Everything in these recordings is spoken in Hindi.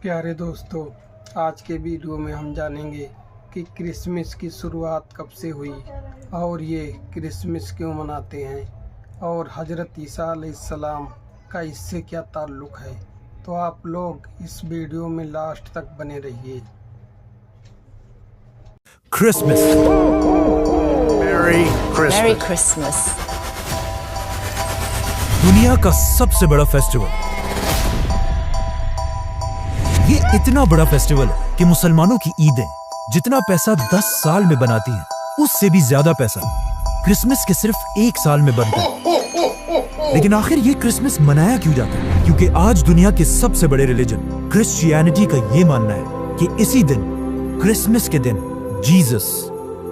प्यारे दोस्तों, आज के वीडियो में हम जानेंगे कि क्रिसमस की शुरुआत कब से हुई और ये क्रिसमस क्यों मनाते हैं और हज़रत ईसा अलैहिस्सलाम का इससे क्या ताल्लुक़ है। तो आप लोग इस वीडियो में लास्ट तक बने रहिए। Christmas. Merry Christmas. दुनिया का सबसे बड़ा फेस्टिवल। ये इतना बड़ा फेस्टिवल है कि मुसलमानों की ईदें जितना पैसा 10 साल में बनाती हैं, उससे भी ज्यादा पैसा क्रिसमस के सिर्फ 1 साल में बनता है। लेकिन आखिर ये क्रिसमस मनाया क्यों जाता है? क्योंकि आज दुनिया के सबसे बड़े रिलीजन क्रिश्चियनिटी का ये मानना है कि इसी दिन, क्रिसमस के दिन, जीसस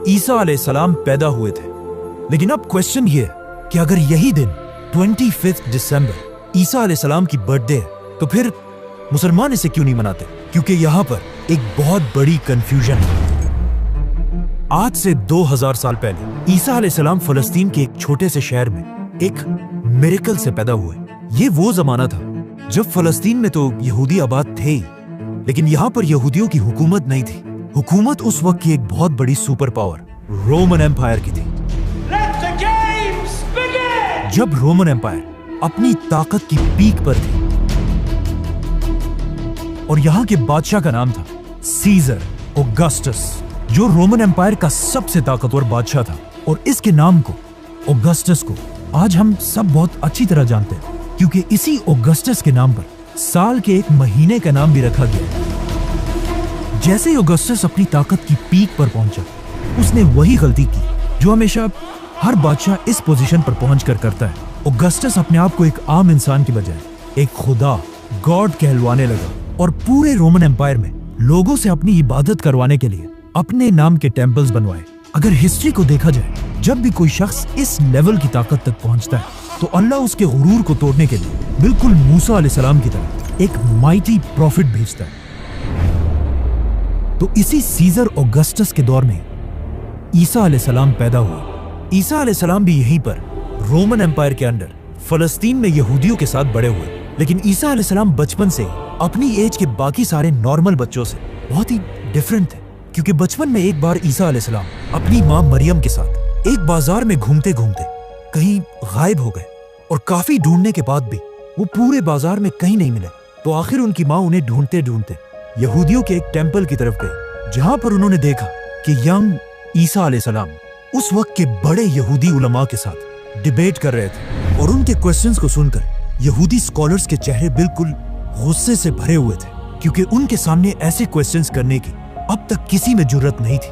ईसा अलैहिस्सलाम पैदा हुए थे। लेकिन अब क्वेश्चन ये है कि अगर यही दिन 25 दिसंबर ईसा अलैहिस्सलाम की बर्थडे है, तो फिर मुसलमान इसे क्यों नहीं मनाते? क्योंकि यहाँ पर एक बहुत बड़ी कंफ्यूजन है। आज से 2000 साल पहले ईसा अलैहिस्सलाम फलस्तीन के एक छोटे से शहर में एक मिरेकल से पैदा हुए। ये वो जमाना था जब फलस्तीन में तो यहूदी आबाद थे ही, लेकिन यहाँ पर यहूदियों की हुकूमत नहीं थी। हुकूमत उस वक्त की एक बहुत बड़ी सुपर पावर रोमन एम्पायर की थी। जब रोमन एम्पायर अपनी ताकत की पीक पर थी और यहाँ के बादशाह का नाम था सीजर ऑगस्टस, जो रोमन एम्पायर का सबसे ताकतवर बादशाह था। और इसके नाम को, ऑगस्टस को, आज हम सब बहुत अच्छी तरह जानते हैं, क्योंकि इसी ऑगस्टस के नाम पर साल के एक महीने का नाम भी रखा गया। जैसे ही ऑगस्टस अपनी ताकत की पीक पर पहुंचा, उसने वही गलती की जो हमेशा हर बादशाह इस पोजीशन पर पहुंचकर करता है। ऑगस्टस अपने आप को एक आम इंसान की बजाय एक खुदा, गॉड कहलवाने लगा और पूरे रोमन एम्पायर में लोगों से अपनी इबादत करवाने के लिए अपने नाम के टेम्पल्स बनवाए। अगर हिस्ट्री को देखा जाए, जब भी कोई शख्स इस लेवल की ताकत तक पहुंचता है, तो अल्लाह उसके गुरूर को तोड़ने के लिए बिल्कुल मूसा अलैहिस्सलाम की तरह एक माइटी प्रॉफिट भेजता है। तो इसी सीजर ऑगस्टस के दौर में ईसा अलैहिस्सलाम पैदा हुआ। ईसा अलैहिस्सलाम भी यहीं पर रोमन एम्पायर के अंडर फलस्तीन में यहूदियों के साथ बड़े हुए। लेकिन ईसा अलैहिस्सलाम बचपन से अपनी एज के बाकी सारे नॉर्मल बच्चों से बहुत ही डिफरेंट थे, क्योंकि बचपन में एक बार ईसा अलैहिस्सलाम अपनी माँ मरियम के साथ एक बाजार में घूमते घूमते कहीं गायब हो गए और काफी ढूंढने के बाद भी वो पूरे बाजार में कहीं नहीं मिले। तो आखिर उनकी माँ उन्हें ढूंढते ढूंढते यहूदियों के एक टेम्पल की तरफ गए, जहां पर उन्होंने देखा कि यंग ईसा अलैहिस्सलाम उस वक्त के बड़े यहूदी उलमा के साथ डिबेट कर रहे थे। और उनके क्वेश्चंस को सुनकर यहूदी स्कॉलर्स के चेहरे बिल्कुल गुस्से से भरे हुए थे, क्योंकि उनके सामने ऐसे क्वेश्चंस करने की अब तक किसी में जुर्रत नहीं थी।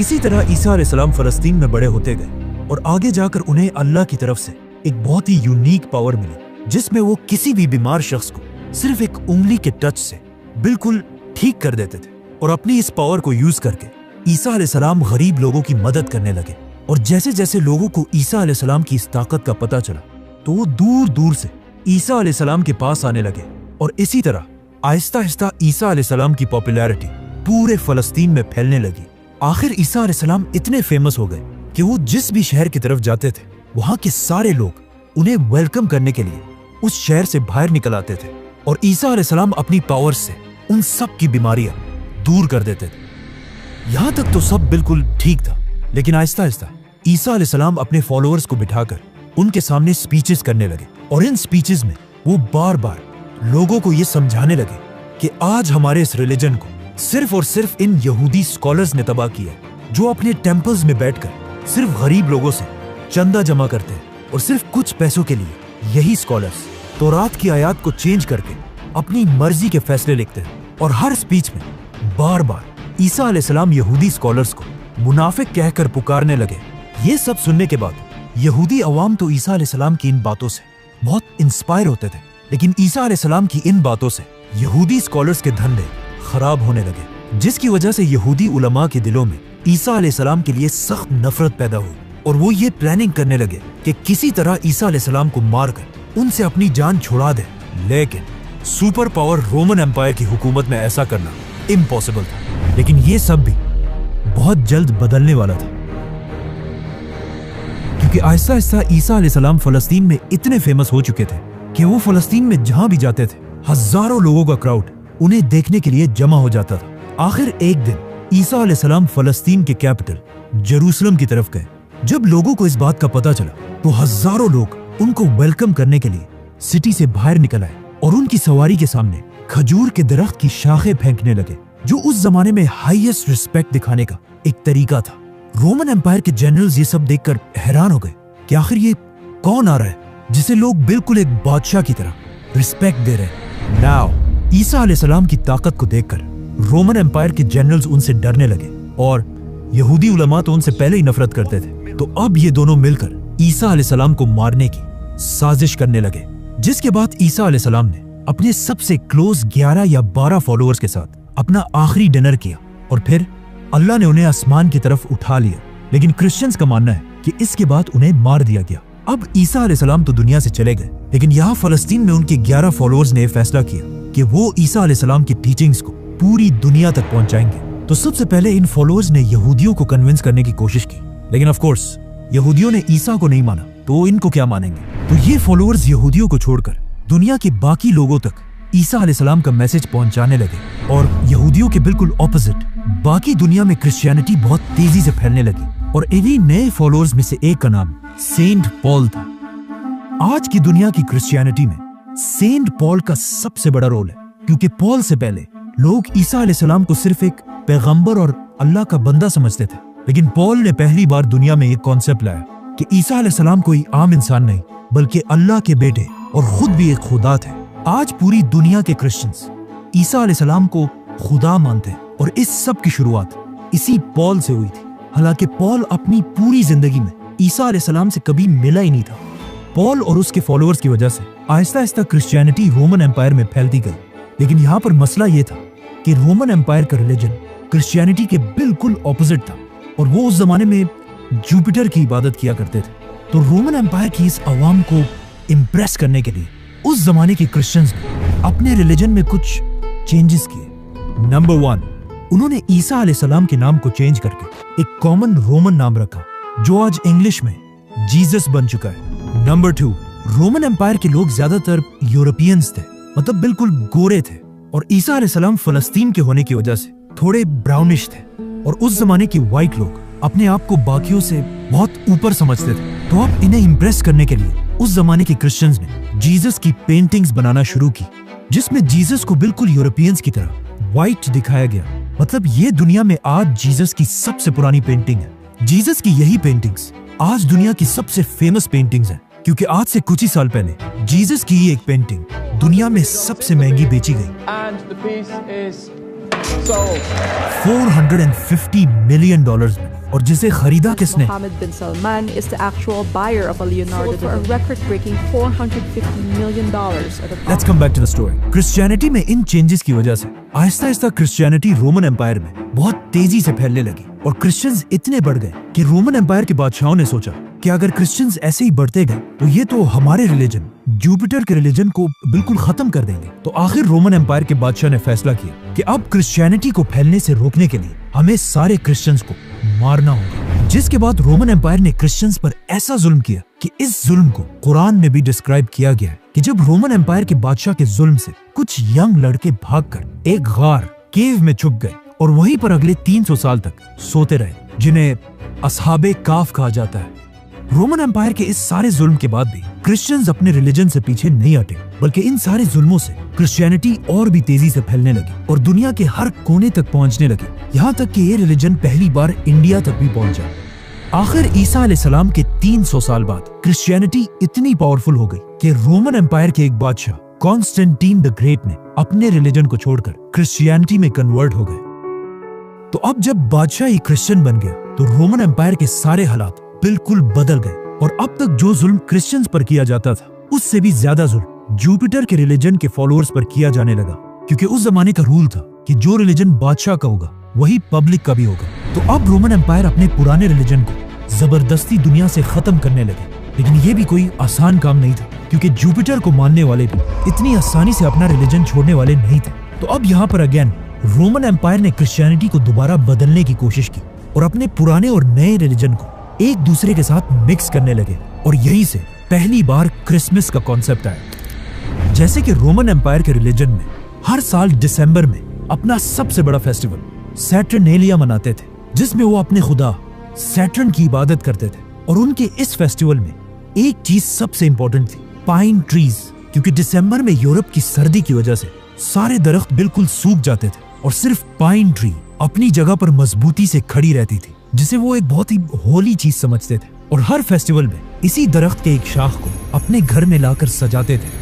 इसी तरह ईसा अलैहिस्सलाम फलस्तीन में बड़े होते गए और आगे जाकर उन्हें अल्लाह की तरफ से एक बहुत ही यूनिक पावर मिली, जिसमें वो किसी भी बीमार शख्स को सिर्फ एक उंगली के टच से बिल्कुल ठीक कर देते थे। और अपनी इस पावर को यूज करके ईसा अलैहिस्सलाम गरीब लोगों की मदद करने लगे। और जैसे जैसे लोगों को ईसा अलैहिस्सलाम की इस ताकत का पता चला, तो वो दूर दूर से ईसा अलैहिस्सलाम के पास आने लगे। और इसी तरह आहिस्ता आहिस्ता ईसा अलैहिस्सलाम की पॉपुलैरिटी पूरे फलस्तीन में फैलने लगी। आखिर ईसा अलैहिस्सलाम इतने फेमस हो गए कि वो जिस भी शहर की तरफ जाते थे, वहां के सारे लोग उन्हें वेलकम करने के लिए उस शहर से बाहर निकल आते थे। और ईसा अलैहिस्सलाम अपनी पावर से उन सब की बीमारियां दूर कर देते थे। यहां तक तो सब बिल्कुल ठीक था, लेकिन आहिस्ता आहिस्ता ईसा अलैहिस्सलाम अपने फॉलोअर्स को बिठाकर उनके सामने स्पीचेस करने लगे। और इन स्पीचेस में वो बार बार लोगों को ये समझाने लगे कि आज हमारे इस रिलीजन को सिर्फ और सिर्फ इन यहूदी स्कॉलर्स ने तबाह किया है, जो अपने टेम्पल्स में बैठकर सिर्फ गरीब लोगों से चंदा जमा करते हैं। और सिर्फ कुछ पैसों के लिए यही स्कॉलर्स तौरात की आयत को चेंज करके अपनी मर्जी के फैसले लिखते हैं। और हर स्पीच में बार बार ईसा अलैहिस्सलाम यहूदी स्कॉलर्स को मुनाफिक कहकर पुकारने लगे। ये सब सुनने के बाद यहूदी अवाम तो ईसा अलैहिस्सलाम की इन बातों से बहुत इंस्पायर होते थे, लेकिन ईसा अलैहिस्सलाम की इन बातों से यहूदी स्कॉलर्स के धंधे खराब होने लगे, जिसकी वजह से यहूदी उलमा के दिलों में ईसा अलैहिस्सलाम के लिए सख्त नफरत पैदा हुई। और वो ये प्लानिंग करने लगे कि किसी तरह ईसा अलैहिस्सलाम को मारकर उनसे अपनी जान छुड़ा दे। लेकिन सुपर पावर रोमन एम्पायर की हुकूमत में ऐसा करना इम्पॉसिबल था। लेकिन ये सब भी बहुत जल्द बदलने वाला था, क्योंकि आहिस्ता आहिस्ता ईसा अलैहिस्सलाम फलस्तीन में इतने फेमस हो चुके थे कि वो फलस्तीन में जहां भी जाते थे, हजारों लोगों का क्राउड उन्हें देखने के लिए जमा हो जाता था। आखिर एक दिन ईसा अलैहिस्सलाम फलस्तीन के कैपिटल जेरूसलम की तरफ गए। जब लोगों को इस बात का पता चला तो हजारों लोग उनको वेलकम करने के लिए सिटी से बाहर निकल आए और उनकी सवारी के सामने खजूर के दरख्त की शाखें फेंकने लगे, जो उस जमाने में हाईएस्ट रिस्पेक्ट दिखाने का एक तरीका था। रोमन एम्पायर के जनरल्स ये सब देखकर हैरान हो गए कि आखिर ये कौन आ रहा है जिसे लोग बिल्कुल एक बादशाह की तरह रिस्पेक्ट दे रहे हैं। नाउ ईसा अलैहिस्सलाम की ताकत को देखकर रोमन एम्पायर के जनरल्स उनसे डरने लगे और यहूदी उलमा तो उनसे पहले ही नफरत करते थे। तो अब ये दोनों मिलकर ईसा अलैहिस्सलाम को मारने की साजिश करने लगे, जिसके बाद ईसा अलैहिस्सलाम ने अपने सबसे क्लोज 11 या 12 फॉलोअर्स के साथ अपना आखिरी डिनर किया और फिर अल्लाह ने उन्हें आसमान की तरफ उठा लिया। लेकिन क्रिश्चियंस का मानना है कि इसके बाद उन्हें मार दिया गया। अब ईसा अलैहिस्सलाम तो दुनिया से चले गए, लेकिन यहाँ फलस्तीन में उनके 11 फॉलोअर्स ने फैसला किया कि वो ईसा अलैहिस्सलाम की टीचिंग्स को पूरी दुनिया तक पहुंचाएंगे। तो सबसे पहले इन फॉलोअर्स ने यहूदियों को कन्विंस करने की कोशिश की, लेकिन ऑफ कोर्स यहूदियों ने ईसा को नहीं माना, तो इनको क्या मानेंगे। तो ये फॉलोअर्स यहूदियों को छोड़कर दुनिया के बाकी लोगों तक ईसा अलैहिस्सलाम का मैसेज पहुंचाने लगे और यहूदियों के बिल्कुल ऑपोजिट बाकी दुनिया में क्रिश्चियनिटी बहुत तेजी से फैलने लगी। और इन्हीं नए फॉलोअर्स में से एक का नाम सेंट पॉल था। आज की दुनिया की क्रिश्चियनिटी में सेंट पॉल का सबसे बड़ा रोल है, क्योंकि पॉल से पहले लोग ईसा अलैहिस्सलाम को सिर्फ एक पैगंबर और अल्लाह का बंदा समझते थे, लेकिन पॉल ने पहली बार दुनिया में एक कॉन्सेप्ट लाया कि ईसा अलैहिस्सलाम कोई आम इंसान नहीं बल्कि अल्लाह के बेटे और खुद भी एक खुदा थे। आज पूरी दुनिया के क्रिश्चियंस ईसा अलैहिस्सलाम को खुदा मानते हैं और इस सब की शुरुआत इसी पॉल से हुई थी। हालांकि पॉल अपनी पूरी जिंदगी में ईसा अलैहिस्सलाम से कभी मिला ही नहीं था। पॉल और उसके फॉलोअर्स की वजह से Aahista Aahista Christianity Roman empire में फैलती गई, लेकिन यहाँ पर मसला ये था कि रोमन एम्पायर का रिलीजन क्रिश्चियनिटी के बिल्कुल ऑपोजिट था और वो उस जमाने में जुपिटर की इबादत किया करते थे। तो रोमन एम्पायर की इस अवाम को इम्प्रेस करने के लिए उस जमाने के क्रिश्चियंस ने अपने रिलीजन में कुछ चेंजेस किए। नंबर 1, उन्होंने ईसा अलैहिस्सलाम के नाम को चेंज करके एक कॉमन रोमन नाम रखा, जो आज इंग्लिश में जीसस बन चुका है। नंबर 2, रोमन एम्पायर के लोग ज्यादातर यूरोपियंस थे, मतलब बिल्कुल गोरे थे, और ईसा अलैहिस्सलाम फलस्तीन के होने की वजह से थोड़े ब्राउनिश थे, और उस जमाने के व्हाइट लोग अपने आप को बाकियों से बहुत ऊपर समझते थे। तो अब इन्हें इम्प्रेस करने के लिए उस जमाने के क्रिश्चियंस ने जीसस की पेंटिंग्स बनाना शुरू की, जिसमें जीसस को बिल्कुल यूरोपियंस की तरह व्हाइट दिखाया गया। मतलब ये दुनिया में आज जीसस की सबसे पुरानी पेंटिंग है। जीसस की यही पेंटिंग्स आज दुनिया की सबसे फेमस पेंटिंग्स हैं, क्योंकि आज से कुछ ही साल पहले जीसस की ही एक पेंटिंग दुनिया में सबसे महंगी बेची गई $450 मिलियन में, और जिसे खरीदा किसने? Mohammed bin Salman is the actual buyer of a Leonardo for a record-breaking $450 million at a Let's come back to the story. Christianity में इन चेंजेस की वजह से Aahista Aahista Christianity Roman empire में बहुत तेजी से फैलने लगी और क्रिश्चियंस इतने बढ़ गए कि रोमन एम्पायर के बादशाहों ने सोचा कि अगर क्रिश्चियंस ऐसे ही बढ़ते गए तो ये तो हमारे रिलीजन जुपिटर के रिलीजन को बिल्कुल खत्म कर देंगे। तो आखिर रोमन एम्पायर के बादशाह ने फैसला किया कि अब क्रिश्चियनिटी को फैलने से रोकने के लिए हमें सारे क्रिश्चियंस को मारना होगा। जिसके बाद रोमन एम्पायर ने क्रिश्चियंस पर ऐसा जुल्म किया कि इस जुल्म को कुरान में भी डिस्क्राइब किया गया है कि जब रोमन एम्पायर के बादशाह के जुल्म से कुछ यंग लड़के भागकर एक गार केव में छुप गए और वहीं पर अगले 300 साल तक सोते रहे, जिन्हें असहाबे काफ कहा जाता है। रोमन एम्पायर के इस सारे जुल्म के बाद भी क्रिश्चियंस अपने रिलीजन से पीछे नहीं हटे, बल्कि इन सारे जुल्मों से क्रिश्चियनिटी और भी तेजी से फैलने लगी और दुनिया के हर कोने तक पहुंचने लगी, यहाँ तक कि ये रिलीजन पहली बार इंडिया तक भी पहुंचा। आखिर ईसा अलैहिस्सलाम के 300 साल बाद क्रिश्चियनिटी इतनी पावरफुल हो गई कि रोमन एम्पायर के एक बादशाह कॉन्स्टेंटीन द ग्रेट ने अपने रिलीजन को छोड़कर क्रिश्चियनिटी में कन्वर्ट हो गए। तो अब जब बादशाह ही क्रिश्चियन बन गया तो रोमन एम्पायर के सारे हालात बिल्कुल बदल गए और अब तक जो जुल्म क्रिश्चियंस पर किया जाता था उससे भी ज्यादा जुल्म जुपिटर के रिलीजन के फॉलोअर्स पर किया जाने लगा, क्योंकि उस जमाने का रूल था कि जो रिलीजन बादशाह का होगा वही पब्लिक का भी होगा। तो अब रोमन एम्पायर अपने पुराने रिलीजन को जबरदस्ती दुनिया से खत्म करने लगे, लेकिन ये भी कोई आसान काम नहीं था, क्योंकि जुपिटर को मानने वाले भी इतनी आसानी से अपना रिलीजन छोड़ने वाले नहीं थे। तो अब यहाँ पर अगेन रोमन एम्पायर ने क्रिश्चियनिटी को दोबारा बदलने की कोशिश की और अपने पुराने और नए रिलीजन को एक दूसरे के साथ मिक्स करने लगे, और यहीं से पहली बार क्रिसमस का कॉन्सेप्ट आया। जैसे कि रोमन एम्पायर के रिलीजन में हर साल दिसंबर में अपना सबसे बड़ा फेस्टिवल सैटर्नेलिया मनाते थे, जिसमें वो अपने खुदा सैटर्न की इबादत करते थे। और उनके इस फेस्टिवल में एक चीज सबसे इंपॉर्टेंट थी, पाइन ट्रीज, क्योंकि दिसंबर में यूरोप की सर्दी की वजह से सारे दरख्त बिल्कुल सूख जाते थे और सिर्फ पाइन ट्री अपनी जगह पर मजबूती से खड़ी रहती थी, जिसे वो एक बहुत ही होली चीज समझते थे। और हर फेस्टिवल में इसी दरख्त के एक शाख को अपने घर में लाकर सजाते थे।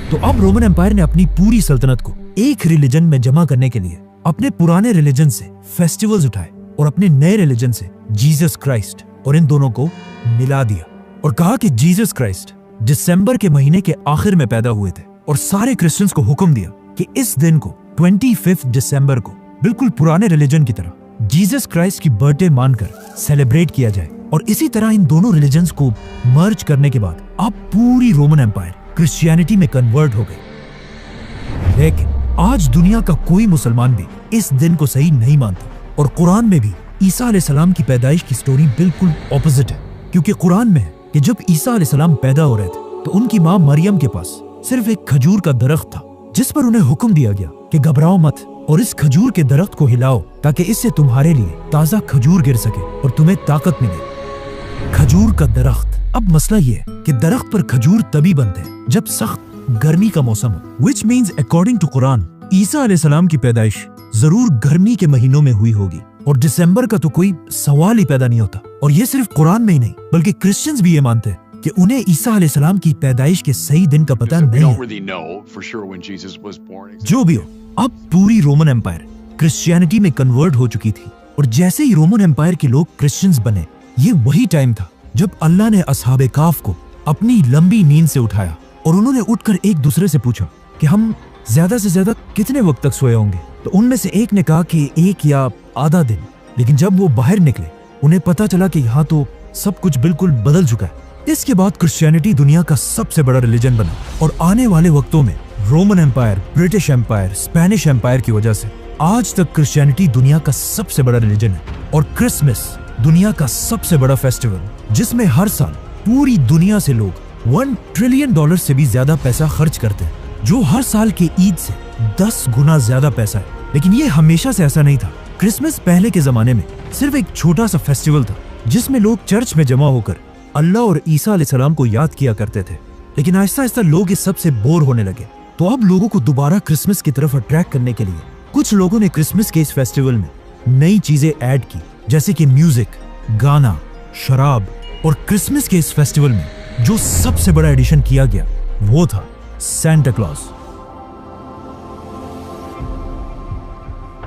तो अब रोमन एम्पायर ने अपनी पूरी सल्तनत को एक रिलीजन में जमा करने के लिए अपने पुराने रिलीजन से फेस्टिवल्स उठाए और अपने नए रिलीजन से जीसस क्राइस्ट और इन दोनों को मिला दिया और कहा कि जीसस क्राइस्ट दिसंबर के महीने के आखिर में पैदा हुए थे। और सारे क्रिश्चियंस को हुक्म दिया कि इस दिन को 25 दिसंबर को बिल्कुल पुराने रिलीजन की तरह जीसस क्राइस्ट की बर्थडे मानकर सेलिब्रेट किया जाए। और इसी तरह इन दोनों रिलीजन्स को मर्ज करने के बाद अब पूरी रोमन एम्पायर क्रिश्चियनिटी में कन्वर्ट हो गई। लेकिन आज दुनिया का कोई मुसलमान भी इस दिन को सही नहीं मानता और कुरान में भी ईसा अलैहिस्सलाम की पैदाइश की स्टोरी बिल्कुल ऑपोजिट है, क्योंकि कुरान में है कि जब ईसा अलैहिस्सलाम पैदा हो रहे थे तो उनकी माँ मरियम के पास सिर्फ एक खजूर का दरख्त था, जिस पर उन्हें हुक्म दिया गया कि घबराओ मत और इस खजूर के दरख्त को हिलाओ ताकि इससे तुम्हारे लिए ताजा खजूर गिर सके और तुम्हें ताकत मिले। खजूर का दरख्त। अब मसला ये है कि दरख्त पर खजूर तभी बनते हैं जब सख्त गर्मी का मौसम हो, which means according to Quran ईसा अलैहिस्सलाम की पैदाइश जरूर गर्मी के महीनों में हुई होगी और दिसंबर का तो कोई सवाल ही पैदा नहीं होता। और ये सिर्फ कुरान में ही नहीं बल्कि क्रिश्चियंस भी ये मानते हैं कि उन्हें ईसा अलैहिस्सलाम की पैदाइश के सही दिन का पता नहीं है। जो भी हो, अब पूरी रोमन एम्पायर क्रिश्चियनिटी में कन्वर्ट हो चुकी थी और जैसे ही रोमन एम्पायर के लोग क्रिश्चियंस बने, ये वही टाइम था जब अल्लाह ने असहाबे काफ को अपनी लंबी नींद से उठाया और उन्होंने उठकर एक दूसरे से पूछा कि हम ज्यादा से ज्यादा कितने वक्त तक सोए होंगे। तो उनमें से एक ने कहा कि 1 या आधा दिन। लेकिन जब वो बाहर निकले उन्हें पता चला कि यहाँ तो सब कुछ बिल्कुल बदल चुका है। इसके बाद क्रिश्चियनिटी दुनिया का सबसे बड़ा रिलीजन बना और आने वाले वक्तों में Roman empire, British empire, Spanish empire की वजह से आज तक क्रिश्चियनिटी दुनिया का सबसे बड़ा रिलीजन है। और क्रिसमस दुनिया का सबसे बड़ा फेस्टिवल जिसमें हर साल पूरी दुनिया से लोग $1 ट्रिलियन से भी ज्यादा पैसा खर्च करते हैं, जो हर साल के ईद से 10 गुना ज्यादा पैसा है। लेकिन ये हमेशा से ऐसा नहीं था। क्रिसमस पहले के जमाने में सिर्फ एक छोटा सा फेस्टिवल था जिसमें लोग चर्च में जमा होकर अल्लाह और ईसा अलैहिस्सलाम को याद किया करते थे। लेकिन आहिस्ता आहिस्ता लोग इस सब से बोर होने लगे, तो अब लोगों को दोबारा क्रिसमस की तरफ अट्रैक्ट करने के लिए कुछ लोगों ने क्रिसमस के इस फेस्टिवल में नई चीजें ऐड की, जैसे कि म्यूजिक, गाना, शराब। और क्रिसमस के इस फेस्टिवल में जो सबसे बड़ा एडिशन किया गया वो था सैंटा क्लॉज,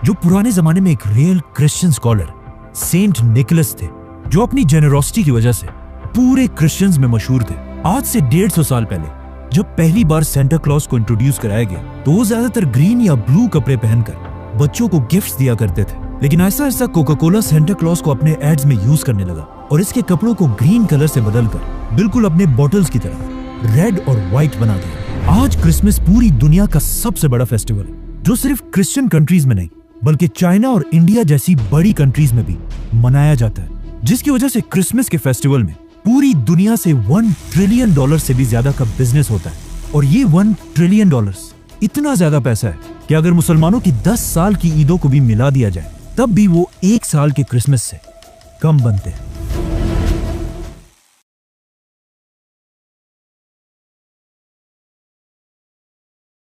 जो पुराने जमाने में एक real Christian scholar saint Nicholas थे, जो अपनी जेनरोसिटी की वजह से पूरे क्रिश्चियंस में मशहूर थे। आज से 150 साल पहले जब पहली बार सैंटा क्लॉज को इंट्रोड्यूस कराया गया तो वो ज्यादातर ग्रीन या ब्लू कपड़े पहनकर बच्चों को गिफ्ट्स दिया करते थे। लेकिन ऐसा ऐसा कोका कोला सैंटा क्लॉज को अपने एड्स में यूज करने लगा और इसके कपड़ों को ग्रीन कलर से बदलकर बिल्कुल अपने बॉटल्स की तरह रेड और व्हाइट बना दिया। आज क्रिसमस पूरी दुनिया का सबसे बड़ा फेस्टिवल है, जो सिर्फ क्रिश्चियन कंट्रीज में नहीं बल्कि चाइना और इंडिया जैसी बड़ी कंट्रीज में भी मनाया जाता है, जिसकी वजह से क्रिसमस के फेस्टिवल में पूरी दुनिया से $1 ट्रिलियन से भी ज्यादा का बिजनेस होता है। और ये $1 ट्रिलियन इतना ज्यादा पैसा है कि अगर मुसलमानों की 10 साल की ईदों को भी मिला दिया जाए तब भी वो 1 साल के क्रिसमस से कम बनते हैं।